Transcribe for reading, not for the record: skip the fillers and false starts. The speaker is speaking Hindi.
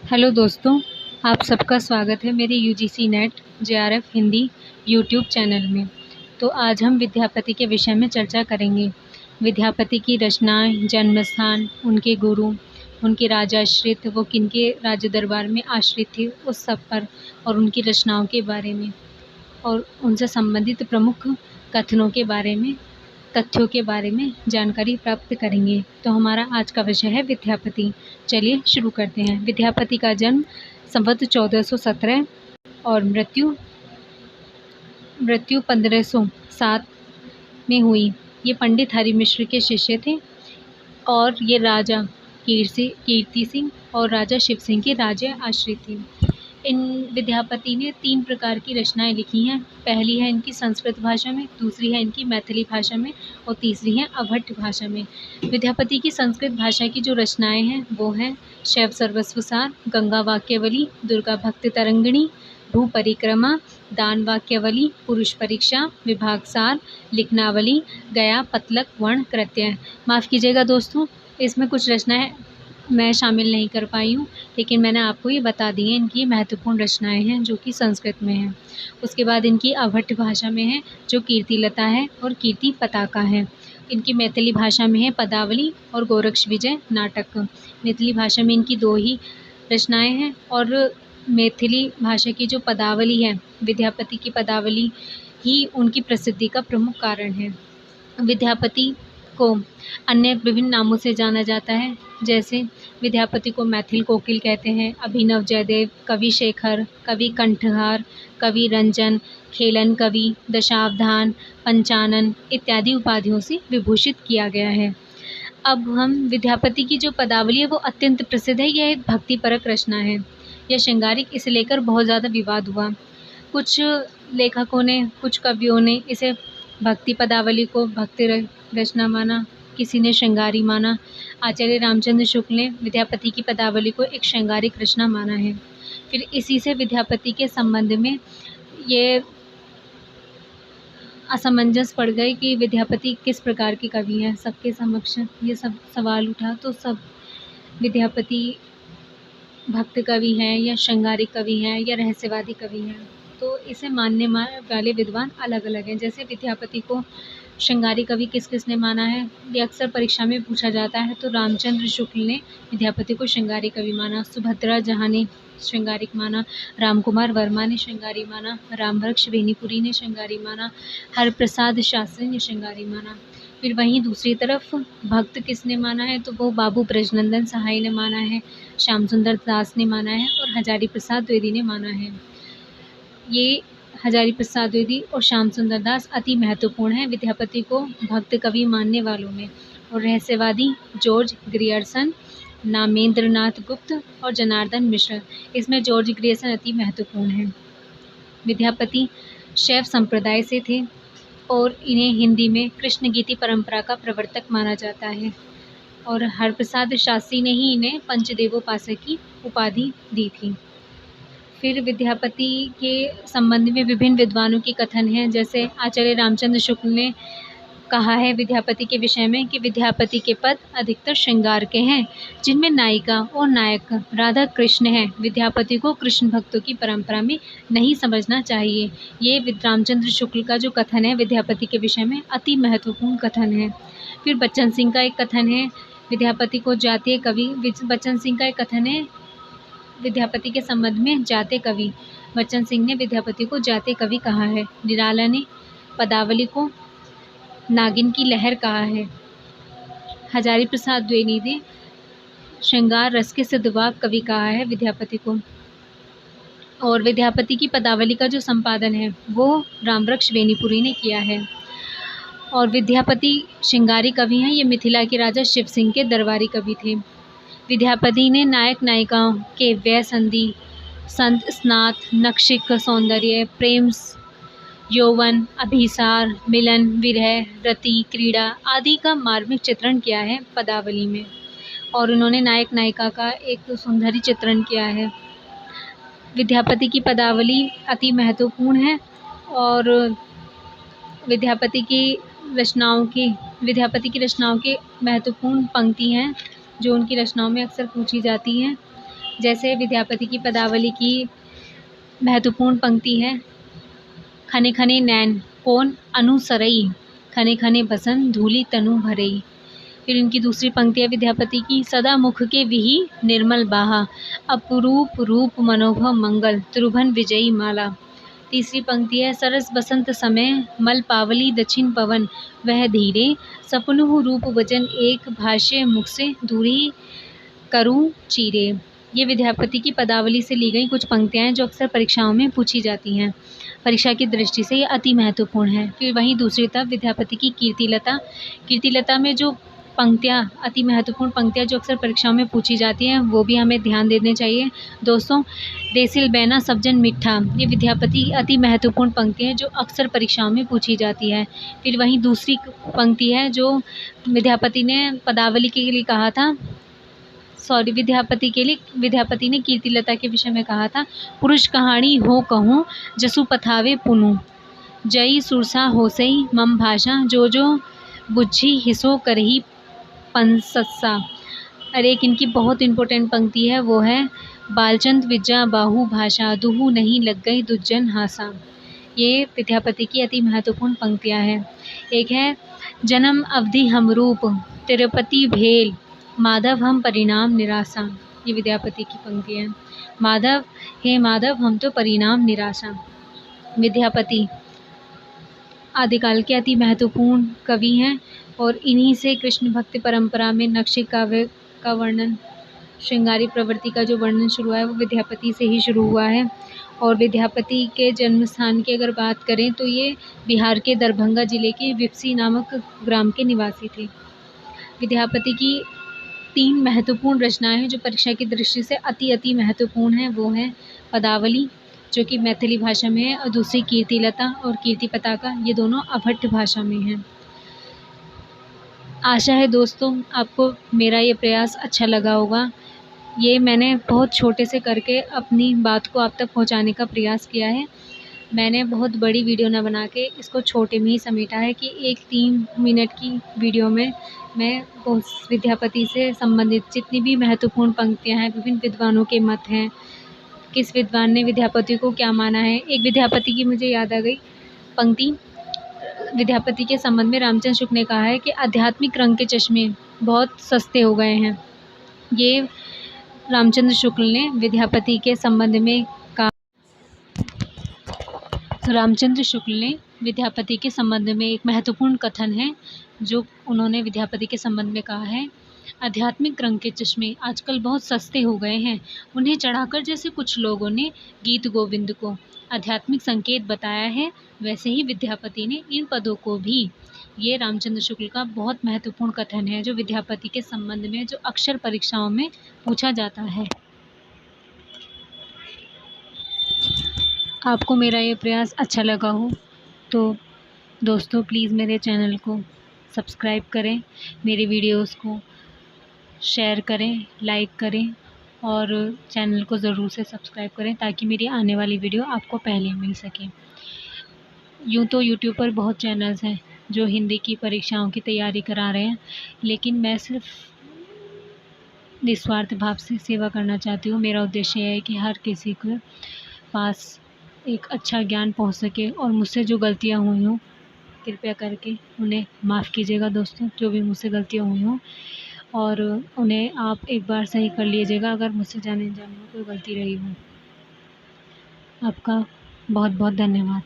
हेलो दोस्तों, आप सबका स्वागत है मेरे UGC net JRF Hindi YouTube channel में। तो आज हम विद्यापति के विषय में चर्चा करेंगे। विद्यापति की रचनाएं, जन्म स्थान, उनके गुरु, उनके राजाश्रित, वो किनके राज दरबार में आश्रित थे, उस सब पर और उनकी रचनाओं के बारे में और उनसे संबंधित प्रमुख कथनों के बारे में, तथ्यों के बारे में जानकारी प्राप्त करेंगे। तो हमारा आज का विषय है विद्यापति। चलिए शुरू करते हैं। विद्यापति का जन्म संवत 1417 और मृत्यु 1507 में हुई। ये पंडित हरि मिश्र के शिष्य थे और ये राजा कीर्ति सिंह और राजा शिव सिंह के राज्य आश्रित थे। इन विद्यापति ने 3 प्रकार की रचनाएं लिखी हैं। पहली है इनकी संस्कृत भाषा में, दूसरी है इनकी मैथिली भाषा में और तीसरी है अभट्ट भाषा में। विद्यापति की संस्कृत भाषा की जो रचनाएं हैं वो हैं शैव सर्वस्व सार, गंगा वाक्यावली, दुर्गा भक्ति तरंगिणी, भू परिक्रमा, दान वाक्यावली, पुरुष परीक्षा, विभाग सार, लिखनावली, गया, पतलक, वर्ण, कृत्य। माफ़ कीजिएगा दोस्तों, इसमें कुछ रचनाएं मैं शामिल नहीं कर पाई हूँ, लेकिन मैंने आपको ये बता दी हैं इनकी महत्वपूर्ण रचनाएं हैं जो कि संस्कृत में हैं। उसके बाद इनकी अभट्ट भाषा में है जो कीर्तिलता है और कीर्ति पताका है। इनकी मैथिली भाषा में है पदावली और गोरक्ष विजय नाटक। मैथिली भाषा में इनकी 2 ही रचनाएं हैं और मैथिली भाषा की जो पदावली है, विद्यापति की पदावली ही उनकी प्रसिद्धि का प्रमुख कारण है। विद्यापति को अन्य विभिन्न नामों से जाना जाता है, जैसे विद्यापति को मैथिल कोकिल कहते हैं, अभिनव जयदेव, कवि शेखर, कवि कंठहार, कवि रंजन, खेलन कवि, दशावधान, पंचानन इत्यादि उपाधियों से विभूषित किया गया है। अब हम विद्यापति की जो पदावली है वो अत्यंत प्रसिद्ध है। यह एक भक्तिपरक रचना है। यह श्रृंगारिक इसे लेकर बहुत ज़्यादा विवाद हुआ। कुछ लेखकों ने, कुछ कवियों ने इसे भक्ति पदावली को भक्ति रचना माना, किसी ने श्रृंगारी माना। आचार्य रामचंद्र शुक्ल ने विद्यापति की पदावली को एक श्रृंगारिक रचना माना है। फिर इसी से विद्यापति के संबंध में ये असमंजस पड़ गई कि विद्यापति किस प्रकार के कवि हैं। सबके समक्ष ये सब सवाल उठा, तो सब विद्यापति भक्त कवि हैं या श्रृंगारिक कवि हैं या रहस्यवादी कवि हैं, तो इसे मानने वाले विद्वान अलग अलग हैं। जैसे विद्यापति को श्रृंगारी कवि किस किस ने माना है, ये अक्सर परीक्षा में पूछा जाता है। तो रामचंद्र शुक्ल ने विद्यापति को श्रृंगारी कवि माना, सुभद्रा जहाँ ने श्रृंगारिक माना, रामकुमार वर्मा ने श्रृंगारी माना, रामवृक्ष बेनीपुरी ने श्रृंगारी माना, हरप्रसाद शास्त्री ने श्रृंगारी माना। फिर वहीं दूसरी तरफ भक्त किसने माना है, तो वो बाबू ब्रजनंदन सहाय ने माना है, श्याम सुंदर दास ने माना है और हजारी प्रसाद द्विवेदी ने माना है। ये हजारी प्रसाद द्विवेदी और श्याम सुंदर दास अति महत्वपूर्ण है विद्यापति को भक्त कवि मानने वालों में। और रहस्यवादी जॉर्ज ग्रियर्सन, नामेंद्र नाथ गुप्त और जनार्दन मिश्र। इसमें जॉर्ज ग्रियर्सन अति महत्वपूर्ण है। विद्यापति शैव संप्रदाय से थे और इन्हें हिंदी में कृष्ण गीति परंपरा का प्रवर्तक माना जाता है। और हरप्रसाद शास्त्री ने ही इन्हें पंचदेवोपासक की उपाधि दी थी। फिर विद्यापति के संबंध में विभिन्न विद्वानों की कथन हैं। जैसे आचार्य रामचंद्र शुक्ल ने कहा है विद्यापति के विषय में कि विद्यापति के पद अधिकतर श्रृंगार के हैं, जिनमें नायिका और नायक राधा कृष्ण हैं। विद्यापति को कृष्ण भक्तों की परंपरा में नहीं समझना चाहिए। ये रामचंद्र शुक्ल का जो कथन है विद्यापति के विषय में अति महत्वपूर्ण कथन है। फिर बच्चन सिंह का एक कथन है विद्यापति को जातीय कवि। बच्चन सिंह का एक कथन है विद्यापति के संबंध में जाते कवि। बच्चन सिंह ने विद्यापति को जाते कवि कहा है। निराला ने पदावली को नागिन की लहर कहा है। हजारी प्रसाद द्विवेदी ने श्रृंगार रस के सिद्धवाग कवि कहा है विद्यापति को। और विद्यापति की पदावली का जो संपादन है वो रामवृक्ष बेनीपुरी ने किया है। और विद्यापति श्रृंगारी कवि हैं। ये मिथिला के राजा शिव सिंह के दरबारी कवि थे। विद्यापति ने नायक नायिकाओं के व्यय संधि, संत स्नात, नक्षिक सौंदर्य, प्रेम, यौवन, अभिसार, मिलन, विरह, रति, क्रीड़ा आदि का मार्मिक चित्रण किया है पदावली में। और उन्होंने नायक नायिका का एक सुंदरी चित्रण किया है। विद्यापति की पदावली अति महत्वपूर्ण है और विद्यापति की रचनाओं की महत्वपूर्ण पंक्ति हैं जो उनकी रचनाओं में अक्सर पूछी जाती हैं। जैसे विद्यापति की पदावली की महत्वपूर्ण पंक्ति है, खने खने नैन कौन अनुसरई, खने खने बसन धूलि तनु भरई। फिर इनकी दूसरी पंक्ति है विद्यापति की, सदा मुख के विहि निर्मल बाहा, अपरूप रूप मनोभव मंगल त्रिभुवन विजयी माला। तीसरी पंक्ति है, सरस बसंत समय मल पावली दक्षिण पवन, वह धीरे सपनुहु रूप वचन एक भाष्य मुख से दूरी करूं चीरे। ये विद्यापति की पदावली से ली गई कुछ पंक्तियां हैं जो अक्सर परीक्षाओं में पूछी जाती हैं। परीक्षा की दृष्टि से ये अति महत्वपूर्ण है। फिर वहीं दूसरी तरफ विद्यापति की कीर्तिलता, कीर्तिलता में जो पंक्तियां, अति महत्वपूर्ण पंक्तियां जो अक्सर परीक्षाओं में पूछी जाती हैं, वो भी हमें ध्यान देने चाहिए दोस्तों। देसिल बैना सब्जन मिठा, ये विद्यापति की अति महत्वपूर्ण पंक्ति है जो अक्सर परीक्षाओं में पूछी जाती है। फिर वहीं दूसरी पंक्ति है जो विद्यापति ने पदावली के लिए कहा था, विद्यापति ने कीर्तिलता के विषय में कहा था, पुरुष कहानी हो कहूँ जसु पथावे पुनु, जई सुरसा होसई मम भाषा, जो जो बुझी हिसो करही पंससा। और एक इनकी बहुत इम्पोर्टेंट पंक्ति है, वो है बालचंद विद्या बाहु भाषा, दुहु नहीं लग गई दुज्जन हासा। ये विद्यापति की अति महत्वपूर्ण पंक्तियाँ हैं। एक है, जन्म अवधि हम रूप तिरुपति भेल, माधव हम परिणाम निराशा। ये विद्यापति की पंक्ति है, माधव हे माधव हम तो परिणाम निराशा। विद्यापति आदिकाल के अति महत्वपूर्ण कवि हैं और इन्हीं से कृष्ण भक्ति परंपरा में नक्शे काव्य का वर्णन, श्रृंगारी प्रवृत्ति का जो वर्णन शुरू हुआ है वो विद्यापति से ही शुरू हुआ है। और विद्यापति के जन्म स्थान की अगर बात करें तो ये बिहार के दरभंगा जिले के विपसी नामक ग्राम के निवासी थे। विद्यापति की 3 महत्वपूर्ण रचनाएं हैं जो परीक्षा की दृष्टि से अति महत्वपूर्ण हैं। वो है पदावली जो कि मैथिली भाषा में है, और दूसरी कीर्तिलता और कीर्ति पताका, ये दोनों अभट्ट भाषा में हैं। आशा है दोस्तों आपको मेरा ये प्रयास अच्छा लगा होगा। ये मैंने बहुत छोटे से करके अपनी बात को आप तक पहुंचाने का प्रयास किया है। मैंने बहुत बड़ी वीडियो ना बना के इसको छोटे में ही समेटा है कि एक 3 मिनट की वीडियो में मैं उस विद्यापति से संबंधित जितनी भी महत्वपूर्ण पंक्तियां हैं, विभिन्न विद्वानों के मत हैं, किस विद्वान ने विद्यापति को क्या माना है। एक विद्यापति की मुझे याद आ गई पंक्ति, विद्यापति के संबंध में रामचंद्र शुक्ल ने कहा है कि आध्यात्मिक रंग के चश्मे बहुत सस्ते हो गए हैं। ये रामचंद्र शुक्ल ने विद्यापति के संबंध में कहा। रामचंद्र शुक्ल ने विद्यापति के संबंध में एक महत्वपूर्ण कथन है जो उन्होंने विद्यापति के संबंध में कहा है, आध्यात्मिक रंग के चश्मे आजकल बहुत सस्ते हो गए हैं, उन्हें चढ़ाकर जैसे कुछ लोगों ने गीत गोविंद को आध्यात्मिक संकेत बताया है, वैसे ही विद्यापति ने इन पदों को भी। ये रामचंद्र शुक्ल का बहुत महत्वपूर्ण कथन है जो विद्यापति के संबंध में जो अक्सर परीक्षाओं में पूछा जाता है। आपको मेरा ये प्रयास अच्छा लगा हो तो दोस्तों प्लीज़ मेरे चैनल को सब्सक्राइब करें, मेरे वीडियोस को शेयर करें, लाइक करें और चैनल को ज़रूर से सब्सक्राइब करें ताकि मेरी आने वाली वीडियो आपको पहले मिल सके। यूँ तो यूट्यूब पर बहुत चैनल्स हैं जो हिंदी की परीक्षाओं की तैयारी करा रहे हैं, लेकिन मैं सिर्फ निस्वार्थ भाव से सेवा करना चाहती हूँ। मेरा उद्देश्य है कि हर किसी के पास एक अच्छा ज्ञान पहुँच सके और मुझसे जो गलतियाँ हुई हों कृपया करके उन्हें माफ़ कीजिएगा दोस्तों, जो भी मुझसे गलतियाँ हुई हों, और उन्हें आप एक बार सही कर लीजिएगा अगर मुझसे जाने में कोई गलती रही हो। आपका बहुत बहुत धन्यवाद।